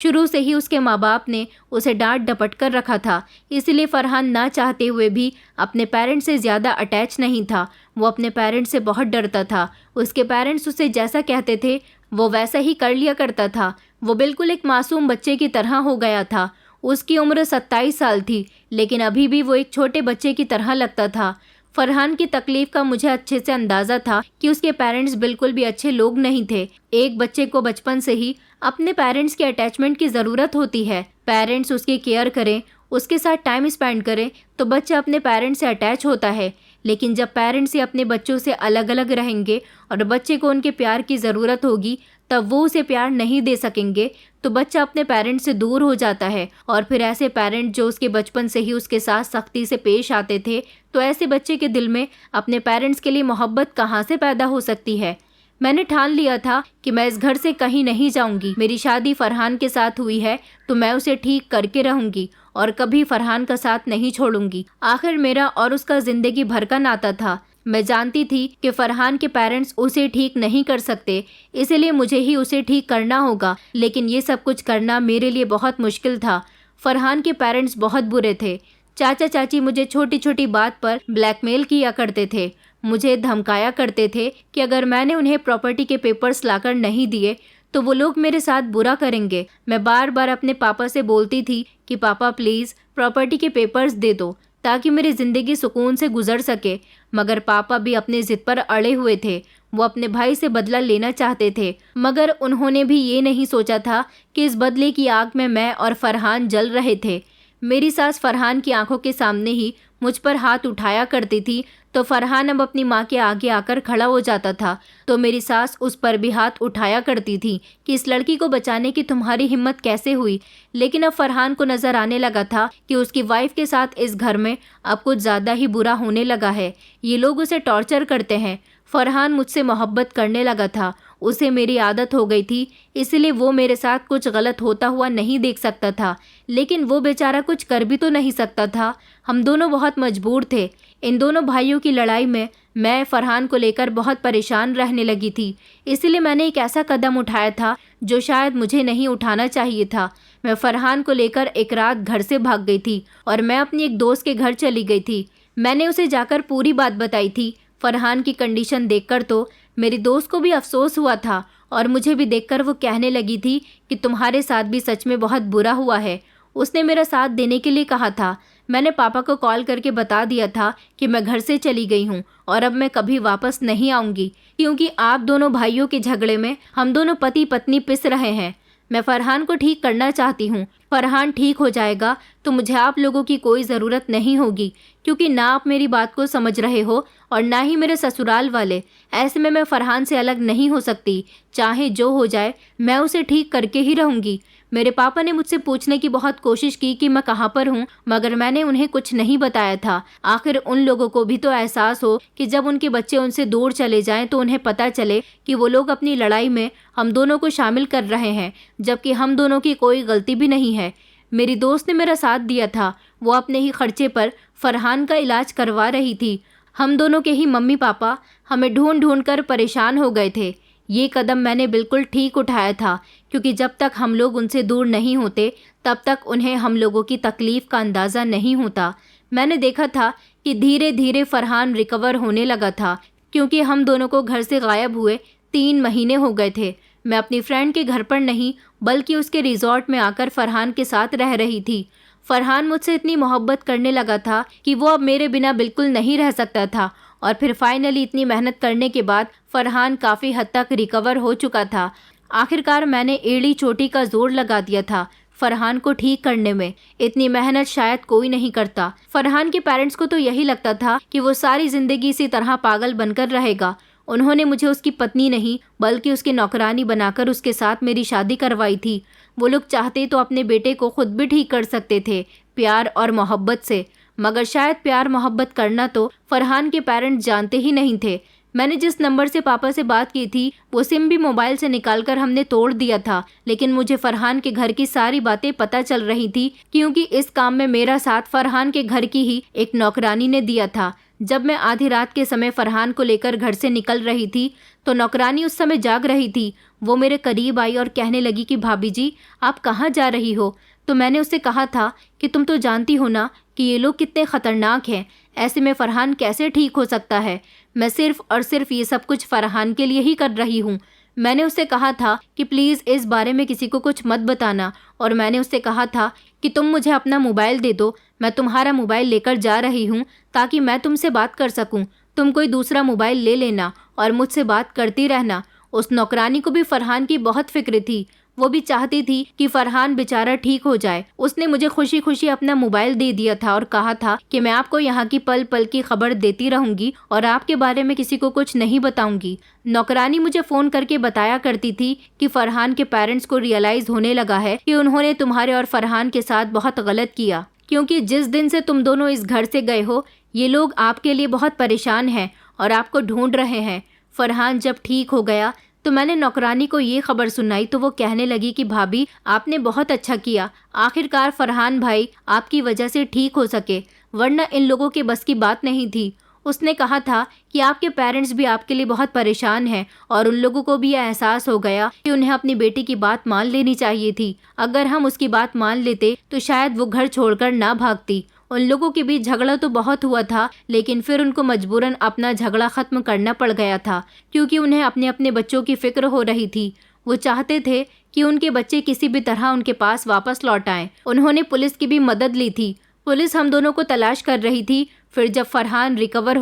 शुरू से ही उसके माँ बाप ने उसे डांट डपट कर रखा था, इसलिए फरहान ना चाहते हुए भी अपने पेरेंट्स से ज़्यादा अटैच नहीं था। वो अपने पेरेंट्स से बहुत डरता था। उसके पेरेंट्स उसे जैसा कहते थे वो वैसा ही कर लिया करता था। वो बिल्कुल एक मासूम बच्चे की तरह हो गया था। उसकी उम्र 27 साल थी, लेकिन अभी भी वो एक छोटे बच्चे की तरह लगता था। फरहान की तकलीफ का मुझे अच्छे से अंदाज़ा था कि उसके पेरेंट्स बिल्कुल भी अच्छे लोग नहीं थे। एक बच्चे को बचपन से ही अपने पेरेंट्स के अटैचमेंट की ज़रूरत होती है। पेरेंट्स उसकी केयर करें, उसके साथ टाइम स्पेंड करें, तो बच्चा अपने पेरेंट्स से अटैच होता है। लेकिन जब पेरेंट्स ही अपने बच्चों से अलग अलग रहेंगे और बच्चे को उनके प्यार की ज़रूरत होगी, तब वो उसे प्यार नहीं दे सकेंगे, तो बच्चा अपने पेरेंट्स से दूर हो जाता है। और फिर ऐसे पेरेंट्स जो उसके बचपन से ही उसके साथ सख्ती से पेश आते थे, तो ऐसे बच्चे के दिल में अपने पेरेंट्स के लिए मोहब्बत कहाँ से पैदा हो सकती है। मैंने ठान लिया था कि मैं इस घर से कहीं नहीं जाऊंगी। मेरी शादी फरहान के साथ हुई है तो मैं उसे ठीक करके रहूंगी और कभी फरहान का साथ नहीं छोड़ूंगी। आखिर मेरा और उसका जिंदगी भर का नाता था। मैं जानती थी कि फरहान के पेरेंट्स उसे ठीक नहीं कर सकते, इसलिए मुझे ही उसे ठीक करना होगा। लेकिन ये सब कुछ करना मेरे लिए बहुत मुश्किल था। फरहान के पेरेंट्स बहुत बुरे थे। चाचा चाची मुझे छोटी छोटी बात पर ब्लैकमेल किया करते थे। मुझे धमकाया करते थे कि अगर मैंने उन्हें प्रॉपर्टी के पेपर्स लाकर नहीं दिए तो वो लोग मेरे साथ बुरा करेंगे। मैं बार बार अपने पापा से बोलती थी कि पापा प्लीज़ प्रॉपर्टी के पेपर्स दे दो ताकि मेरी ज़िंदगी सुकून से गुजर सके, मगर पापा भी अपने ज़िद पर अड़े हुए थे। वो अपने भाई से बदला लेना चाहते थे, मगर उन्होंने भी ये नहीं सोचा था कि इस बदले की आग में मैं और फरहान जल रहे थे। मेरी सास फरहान की आंखों के सामने ही मुझ पर हाथ उठाया करती थी, तो फरहान अब अपनी माँ के आगे आकर खड़ा हो जाता था, तो मेरी सास उस पर भी हाथ उठाया करती थी कि इस लड़की को बचाने की तुम्हारी हिम्मत कैसे हुई। लेकिन अब फरहान को नज़र आने लगा था कि उसकी वाइफ के साथ इस घर में अब कुछ ज़्यादा ही बुरा होने लगा है। ये लोग उसे टॉर्चर करते हैं। फरहान मुझसे मोहब्बत करने लगा था, उसे मेरी आदत हो गई थी, इसलिए वो मेरे साथ कुछ गलत होता हुआ नहीं देख सकता था। लेकिन वो बेचारा कुछ कर भी तो नहीं सकता था। हम दोनों बहुत मजबूर थे। इन दोनों भाइयों की लड़ाई में मैं फरहान को लेकर बहुत परेशान रहने लगी थी। इसलिए मैंने एक ऐसा कदम उठाया था जो शायद मुझे नहीं उठाना चाहिए था। मैं फरहान को लेकर एक रात घर से भाग गई थी और मैं अपनी एक दोस्त के घर चली गई थी। मैंने उसे जाकर पूरी बात बताई थी। फरहान की कंडीशन देखकर तो मेरी दोस्त को भी अफसोस हुआ था और मुझे भी देखकर वो कहने लगी थी कि तुम्हारे साथ भी सच में बहुत बुरा हुआ है। उसने मेरा साथ देने के लिए कहा था। मैंने पापा को कॉल करके बता दिया था कि मैं घर से चली गई हूँ और अब मैं कभी वापस नहीं आऊँगी, क्योंकि आप दोनों भाइयों के झगड़े में हम दोनों पति पत्नी पिस रहे हैं। मैं फरहान को ठीक करना चाहती हूँ। फरहान ठीक हो जाएगा तो मुझे आप लोगों की कोई ज़रूरत नहीं होगी, क्योंकि ना आप मेरी बात को समझ रहे हो और ना ही मेरे ससुराल वाले। ऐसे में मैं फरहान से अलग नहीं हो सकती। चाहे जो हो जाए मैं उसे ठीक करके ही रहूँगी। मेरे पापा ने मुझसे पूछने की बहुत कोशिश की कि मैं कहाँ पर हूँ, मगर मैंने उन्हें कुछ नहीं बताया था। आखिर उन लोगों को भी तो एहसास हो कि जब उनके बच्चे उनसे दूर चले जाएं तो उन्हें पता चले कि वो लोग अपनी लड़ाई में हम दोनों को शामिल कर रहे हैं, जबकि हम दोनों की कोई गलती भी नहीं है। मेरी दोस्त ने मेरा साथ दिया था। वो अपने ही खर्चे पर फरहान का इलाज करवा रही थी। हम दोनों के ही मम्मी पापा हमें ढूंढ ढूंढ कर परेशान हो गए थे। ये कदम मैंने बिल्कुल ठीक उठाया था, क्योंकि जब तक हम लोग उनसे दूर नहीं होते तब तक उन्हें हम लोगों की तकलीफ़ का अंदाज़ा नहीं होता। मैंने देखा था कि धीरे धीरे फरहान रिकवर होने लगा था, क्योंकि हम दोनों को घर से गायब हुए 3 महीने हो गए थे। मैं अपनी फ्रेंड के घर पर नहीं बल्कि उसके रिजॉर्ट में आकर फरहान के साथ रह रही थी। फरहान मुझसे इतनी मोहब्बत करने लगा था कि वो अब मेरे बिना बिल्कुल नहीं रह सकता था और फिर फाइनली इतनी मेहनत करने के बाद फरहान काफ़ी हद तक रिकवर हो चुका था। आखिरकार मैंने एड़ी चोटी का जोर लगा दिया था फरहान को ठीक करने में। इतनी मेहनत शायद कोई नहीं करता। फरहान के पेरेंट्स को तो यही लगता था कि वो सारी जिंदगी इसी तरह पागल बनकर रहेगा। उन्होंने मुझे उसकी पत्नी नहीं बल्कि उसकी नौकरानी बनाकर उसके साथ मेरी शादी करवाई थी। वो लोग चाहते तो अपने बेटे को खुद भी ठीक कर सकते थे, प्यार और मोहब्बत से। मगर शायद प्यार मोहब्बत करना तो फरहान के पेरेंट्स जानते ही नहीं थे। मैंने जिस नंबर से पापा से बात की थी वो सिम भी मोबाइल से निकालकर हमने तोड़ दिया था, लेकिन मुझे फरहान के घर की सारी बातें पता चल रही थी, क्योंकि इस काम में मेरा साथ फरहान के घर की ही एक नौकरानी ने दिया था। जब मैं आधी रात के समय फरहान को लेकर घर से निकल रही थी तो नौकरानी उस समय जाग रही थी। वो मेरे करीब आई और कहने लगी कि भाभी जी आप कहाँ जा रही हो। तो मैंने उससे कहा था कि तुम तो जानती हो ना कि ये लोग कितने ख़तरनाक हैं, ऐसे में फरहान कैसे ठीक हो सकता है। मैं सिर्फ़ और सिर्फ ये सब कुछ फरहान के लिए ही कर रही हूँ। मैंने उससे कहा था कि प्लीज़ इस बारे में किसी को कुछ मत बताना, और मैंने उससे कहा था कि तुम मुझे अपना मोबाइल दे दो, मैं तुम्हारा मोबाइल लेकर जा रही हूँ ताकि मैं तुमसे बात कर सकूँ। तुम कोई दूसरा मोबाइल ले लेना और मुझसे बात करती रहना। उस नौकरानी को भी फरहान की बहुत फिक्र थी। वो भी चाहती थी कि फरहान बेचारा ठीक हो जाए। उसने मुझे खुशी खुशी अपना मोबाइल दे दिया था और कहा था कि मैं आपको यहाँ की पल पल की खबर देती रहूंगी और आपके बारे में किसी को कुछ नहीं बताऊंगी। नौकरानी मुझे फ़ोन करके बताया करती थी कि फरहान के पेरेंट्स को रियलाइज़ होने लगा है कि उन्होंने तुम्हारे और फरहान के साथ बहुत गलत किया, क्योंकि जिस दिन से तुम दोनों इस घर से गए हो ये लोग आपके लिए बहुत परेशान हैं और आपको ढूंढ रहे हैं। फरहान जब ठीक हो गया तो मैंने नौकरानी को ये खबर सुनाई तो वो कहने लगी कि भाभी आपने बहुत अच्छा किया, आखिरकार फरहान भाई आपकी वजह से ठीक हो सके, वरना इन लोगों के बस की बात नहीं थी। उसने कहा था कि आपके पेरेंट्स भी आपके लिए बहुत परेशान हैं और उन लोगों को भी यह एहसास हो गया कि उन्हें अपनी बेटी की बात मान लेनी चाहिए थी। अगर हम उसकी बात मान लेते तो शायद वो घर छोड़कर ना भागती। उन लोगों के बीच झगड़ा तो बहुत हुआ था, लेकिन फिर उनको मजबूरन अपना झगड़ा ख़त्म करना पड़ गया था, क्योंकि उन्हें अपने अपने बच्चों की फ़िक्र हो रही थी। वो चाहते थे कि उनके बच्चे किसी भी तरह उनके पास वापस लौट आएं। उन्होंने पुलिस की भी मदद ली थी। पुलिस हम दोनों को तलाश कर रही थी। फिर जब फरहान रिकवर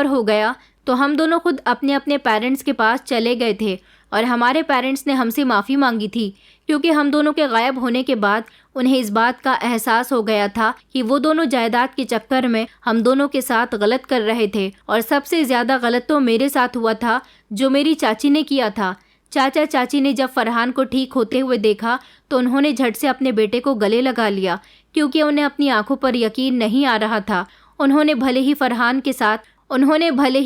हो गया तो हम दोनों खुद अपने अपने पेरेंट्स के पास चले गए थे और हमारे पेरेंट्स ने हमसे माफ़ी मांगी थी, क्योंकि हम दोनों के गायब होने के बाद उन्हें इस बात का एहसास हो गया था कि वो दोनों जायदाद के चक्कर में हम दोनों के साथ गलत कर रहे थे। और सबसे ज़्यादा गलत तो मेरे साथ हुआ था, जो मेरी चाची ने किया था। चाचा चाची ने जब फरहान को ठीक होते हुए देखा तो उन्होंने झट से अपने बेटे को गले लगा लिया, क्योंकि उन्हें अपनी आंखों पर यकीन नहीं आ रहा था। उन्होंने भले ही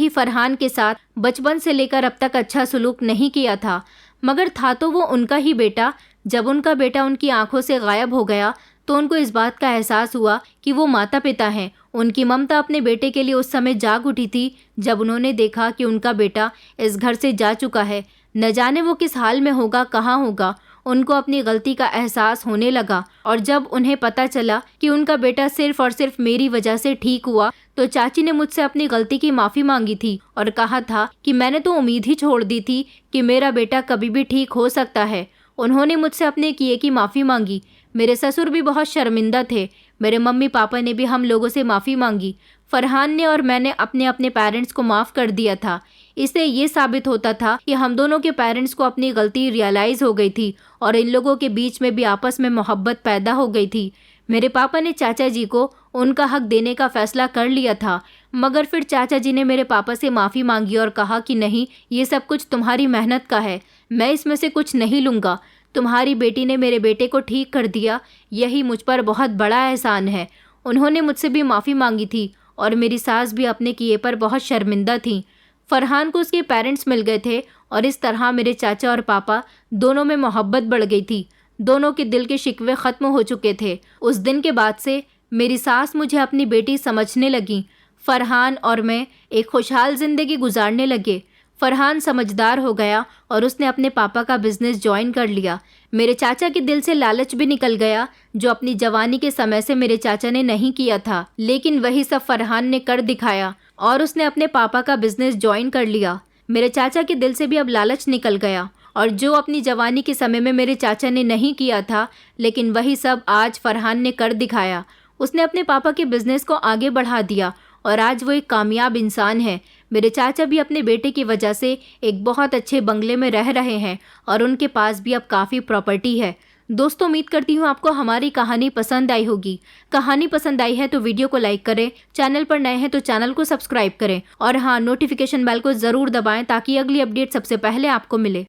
फरहान के साथ बचपन से लेकर अब तक अच्छा सलूक नहीं किया था, मगर था तो वो उनका ही बेटा। जब उनका बेटा उनकी आंखों से गायब हो गया तो उनको इस बात का एहसास हुआ कि वो माता पिता हैं। उनकी ममता अपने बेटे के लिए उस समय जाग उठी थी जब उन्होंने देखा कि उनका बेटा इस घर से जा चुका है। न जाने वो किस हाल में होगा, कहाँ होगा। उनको अपनी गलती का एहसास होने लगा, और जब उन्हें पता चला कि उनका बेटा सिर्फ और सिर्फ मेरी वजह से ठीक हुआ तो चाची ने मुझसे अपनी गलती की माफ़ी मांगी थी और कहा था कि मैंने तो उम्मीद ही छोड़ दी थी कि मेरा बेटा कभी भी ठीक हो सकता है। उन्होंने मुझसे अपने किए की माफ़ी मांगी। मेरे ससुर भी बहुत शर्मिंदा थे। मेरे मम्मी पापा ने भी हम लोगों से माफ़ी मांगी। फरहान ने और मैंने अपने अपने पेरेंट्स को माफ़ कर दिया था। इससे ये साबित होता था कि हम दोनों के पेरेंट्स को अपनी गलती रियलाइज़ हो गई थी और इन लोगों के बीच में भी आपस में मोहब्बत पैदा हो गई थी। मेरे पापा ने चाचा जी को उनका हक देने का फ़ैसला कर लिया था, मगर फिर चाचा जी ने मेरे पापा से माफ़ी मांगी और कहा कि नहीं, ये सब कुछ तुम्हारी मेहनत का है, मैं इसमें से कुछ नहीं लूँगा। तुम्हारी बेटी ने मेरे बेटे को ठीक कर दिया, यही मुझ पर बहुत बड़ा एहसान है। उन्होंने मुझसे भी माफ़ी मांगी थी और मेरी सास भी अपने किए पर बहुत शर्मिंदा थी। फरहान को उसके पेरेंट्स मिल गए थे और इस तरह मेरे चाचा और पापा दोनों में मोहब्बत बढ़ गई थी। दोनों के दिल के शिकवे ख़त्म हो चुके थे। उस दिन के बाद से मेरी सास मुझे अपनी बेटी समझने लगी। फरहान और मैं एक खुशहाल ज़िंदगी गुजारने लगे। फरहान समझदार हो गया और उसने अपने पापा का बिजनेस ज्वाइन कर लिया। मेरे चाचा के दिल से लालच भी निकल गया, जो अपनी जवानी के समय से मेरे चाचा ने नहीं किया था, लेकिन वही सब फरहान ने कर दिखाया और उसने अपने पापा का बिजनेस ज्वाइन कर लिया। मेरे चाचा के दिल से भी अब लालच निकल गया, और जो अपनी जवानी के समय में मेरे चाचा ने नहीं किया था, लेकिन वही सब आज फरहान ने कर दिखाया। उसने अपने पापा के बिजनेस को आगे बढ़ा दिया और आज वो एक कामयाब इंसान है। मेरे चाचा भी अपने बेटे की वजह से एक बहुत अच्छे बंगले में रह रहे हैं और उनके पास भी अब काफ़ी प्रॉपर्टी है। दोस्तों, उम्मीद करती हूँ आपको हमारी कहानी पसंद आई होगी। कहानी पसंद आई है तो वीडियो को लाइक करें, चैनल पर नए हैं तो चैनल को सब्सक्राइब करें और हाँ, नोटिफिकेशन बेल को ज़रूर दबाएं ताकि अगली अपडेट सबसे पहले आपको मिले।